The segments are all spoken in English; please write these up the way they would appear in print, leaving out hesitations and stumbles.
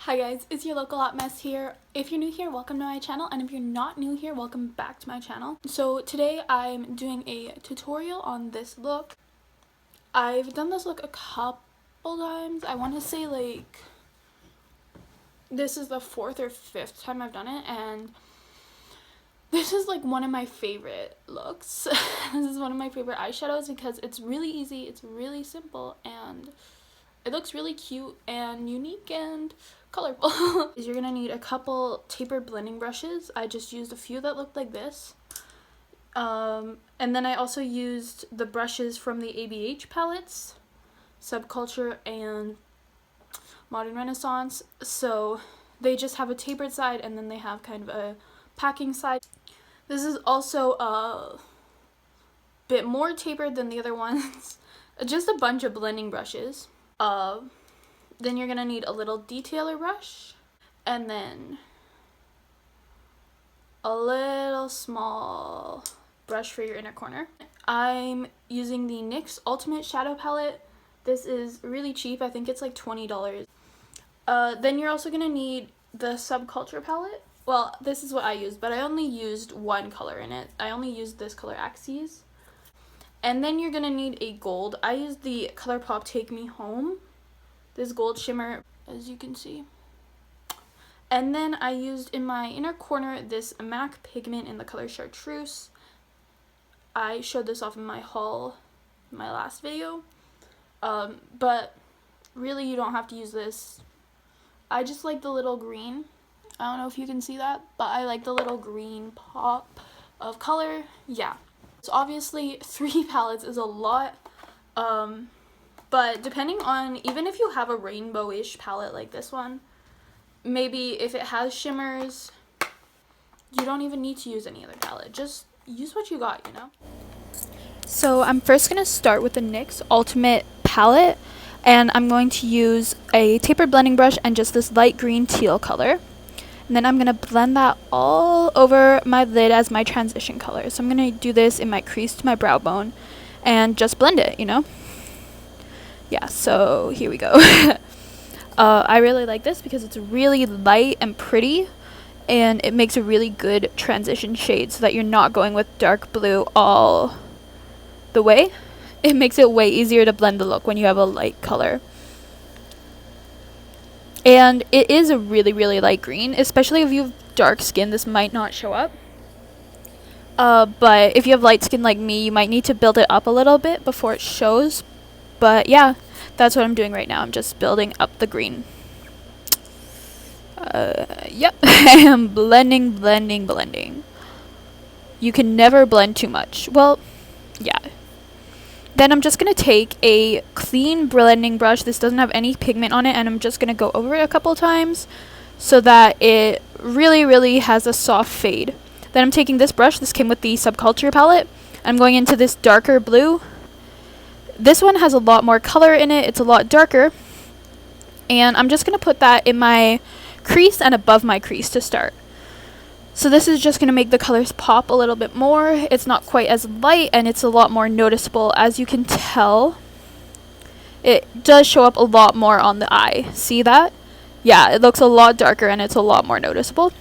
Hi guys, it's your local hot mess here. If you're new here, welcome to my channel, and if you're not new here, welcome back to my channel. So today I'm doing a tutorial on this look. I've done this look a couple times. I want to say like this is the 4th or 5th time I've done it, and this is like one of my favorite looks. This is one of my favorite eyeshadows because it's really easy, it's really simple, and it looks really cute and unique and colorful. You're gonna need a couple tapered blending brushes. I just used a few that looked like this. And then I also used the brushes from the ABH palettes, Subculture and Modern Renaissance. So they just have a tapered side and then they have kind of a packing side. This is also a bit more tapered than the other ones. Just a bunch of blending brushes. Then you're gonna need a little detailer brush, and then a little small brush for your inner corner. I'm using the NYX Ultimate Shadow Palette. This is really cheap. I think it's like $20. Then you're also gonna need the Subculture palette. Well, this is what I used, but I only used one color in it. I only used this color, Axes. And then you're gonna need a gold. I used the ColourPop Take Me Home. This gold shimmer, as you can see. And then I used in my inner corner this MAC pigment in the color Chartreuse. I showed this off in my haul in my last video. But really you don't have to use this. I just like the little green. I don't know if you can see that, but I like the little green pop of color. Yeah. So obviously 3 palettes is a lot. But depending on, even if you have a rainbow-ish palette like this one, maybe if it has shimmers, you don't even need to use any other palette. Just use what you got, you know? So I'm first going to start with the NYX Ultimate palette, and I'm going to use a tapered blending brush and just this light green teal color. And then I'm going to blend that all over my lid as my transition color. So I'm going to do this in my crease to my brow bone and just blend it, you know? Yeah, so here we go. I really like this because it's really light and pretty, and it makes a really good transition shade so that you're not going with dark blue all the way. It makes it way easier to blend the look when you have a light color. And it is a really, really light green, especially if you have dark skin. This might not show up. But if you have light skin like me, you might need to build it up a little bit before it shows. But yeah, that's what I'm doing right now. I'm just building up the green. Yep. I am blending. You can never blend too much. Well, yeah. Then I'm just going to take a clean blending brush. This doesn't have any pigment on it, and I'm just going to go over it a couple times so that it really, really has a soft fade. Then I'm taking this brush. This came with the Subculture palette. I'm going into this darker blue. This one has a lot more color in it. It's a lot darker. And I'm just going to put that in my crease and above my crease to start. So this is just going to make the colors pop a little bit more. It's not quite as light, and it's a lot more noticeable. As you can tell, it does show up a lot more on the eye. See that? Yeah, it looks a lot darker and it's a lot more noticeable.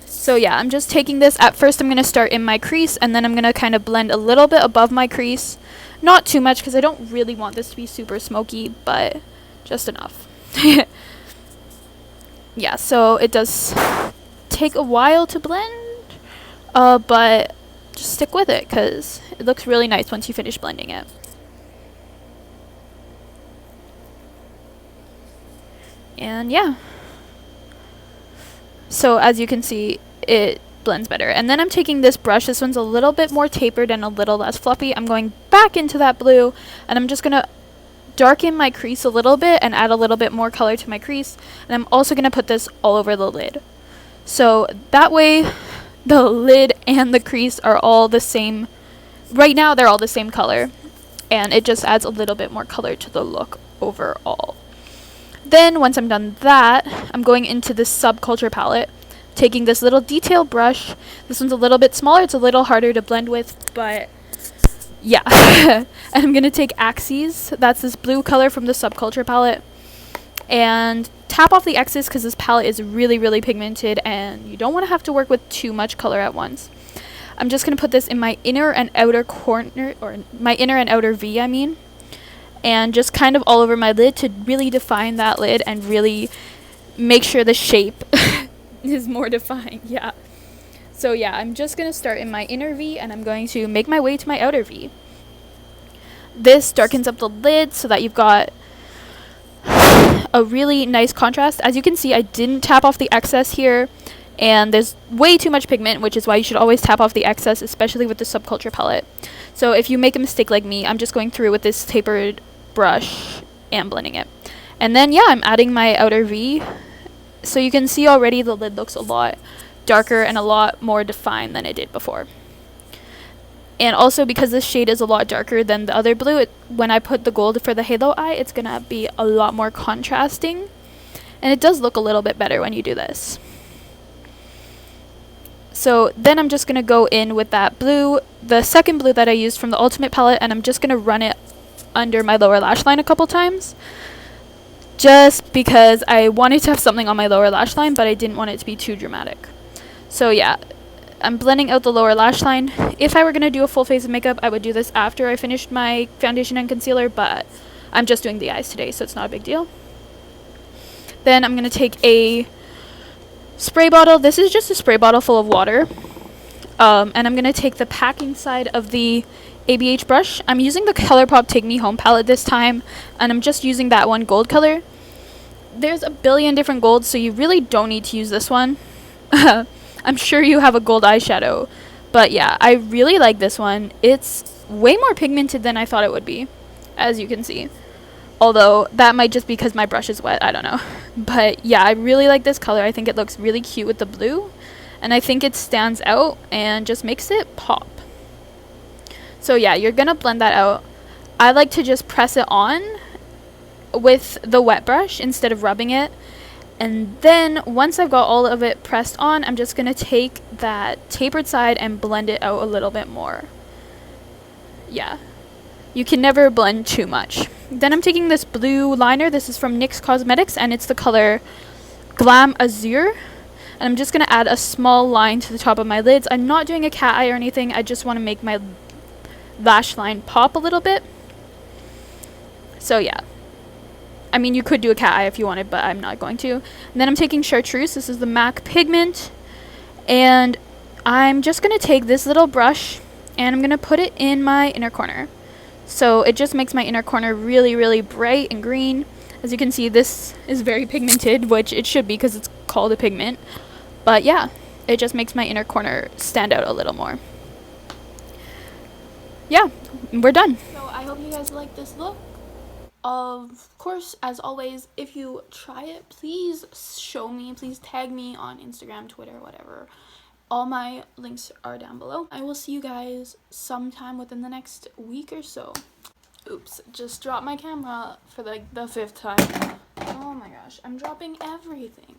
So yeah, I'm just taking this. At first I'm going to start in my crease, and then I'm going to kind of blend a little bit above my crease. Not too much because I don't really want this to be super smoky, but just enough. Yeah, so it does take a while to blend, but just stick with it because it looks really nice once you finish blending it. And yeah. So as you can see, it blends better. And then I'm taking this brush. This one's a little bit more tapered and a little less fluffy. I'm going back into that blue, and I'm just going to darken my crease a little bit and add a little bit more color to my crease. And I'm also going to put this all over the lid. So that way the lid and the crease are all the same. Right now they're all the same color, and it just adds a little bit more color to the look overall. Then once I'm done that, I'm going into this Subculture palette, taking this little detail brush. This one's a little bit smaller. It's a little harder to blend with, but yeah. And I'm going to take Axes. That's this blue color from the Subculture palette. and tap off the excess because this palette is really pigmented and you don't want to have to work with too much color at once. I'm just going to put this in my inner and outer corner, or my inner and outer V, I mean, and just kind of all over my lid to really define that lid and really make sure the shape is more defined. Yeah. So yeah, I'm just going to start in my inner V and I'm going to make my way to my outer V. This darkens up the lid so that you've got a really nice contrast. As you can see, I didn't tap off the excess here, and there's way too much pigment, which is why you should always tap off the excess, especially with the Subculture palette. So if you make a mistake like me, I'm just going through with this tapered brush and blending it. And then yeah, I'm adding my outer V. So you can see already the lid looks a lot darker and a lot more defined than it did before. And also because this shade is a lot darker than the other blue, when I put the gold for the halo eye, it's going to be a lot more contrasting. And it does look a little bit better when you do this. So then I'm just going to go in with that blue, the second blue that I used from the Ultimate palette, and I'm just going to run it under my lower lash line a couple times. Just because I wanted to have something on my lower lash line, but I didn't want it to be too dramatic. So yeah, I'm blending out the lower lash line. If I were going to do a full face of makeup, I would do this after I finished my foundation and concealer, but I'm just doing the eyes today, so it's not a big deal. Then I'm going to take a spray bottle. This is just a spray bottle full of water. And I'm going to take the packing side of the ABH brush. I'm using the ColourPop Take Me Home palette this time, and I'm just using that one gold color. There's a billion different golds, so you really don't need to use this one. I'm sure you have a gold eyeshadow, but yeah, I really like this one. It's way more pigmented than I thought it would be, as you can see. Although that might just be because my brush is wet, I don't know. But yeah, I really like this color. I think it looks really cute with the blue, and I think it stands out and just makes it pop. So yeah, you're gonna blend that out. I like to just press it on with the wet brush instead of rubbing it. And then once I've got all of it pressed on, I'm just gonna take that tapered side and blend it out a little bit more. Yeah, you can never blend too much. Then I'm taking this blue liner. This is from NYX Cosmetics, and it's the color Glam Azure. And I'm just gonna add a small line to the top of my lids. I'm not doing a cat eye or anything. I just want to make my lash line pop a little bit. So yeah, I mean, you could do a cat eye if you wanted, but I'm not going to. And then I'm taking Chartreuse. This is the MAC pigment, and I'm just gonna take this little brush and I'm gonna put it in my inner corner. So it just makes my inner corner really bright and green. As you can see, this is very pigmented, which it should be because it's called a pigment. But yeah, it just makes my inner corner stand out a little more. Yeah, we're done. So I hope you guys like this look. Of course, as always, if you try it, please show me. Please tag me on Instagram, Twitter, whatever. All my links are down below. I will see you guys sometime within the next week or so. Oops, just dropped my camera for like the 5th time. Oh my gosh, I'm dropping everything.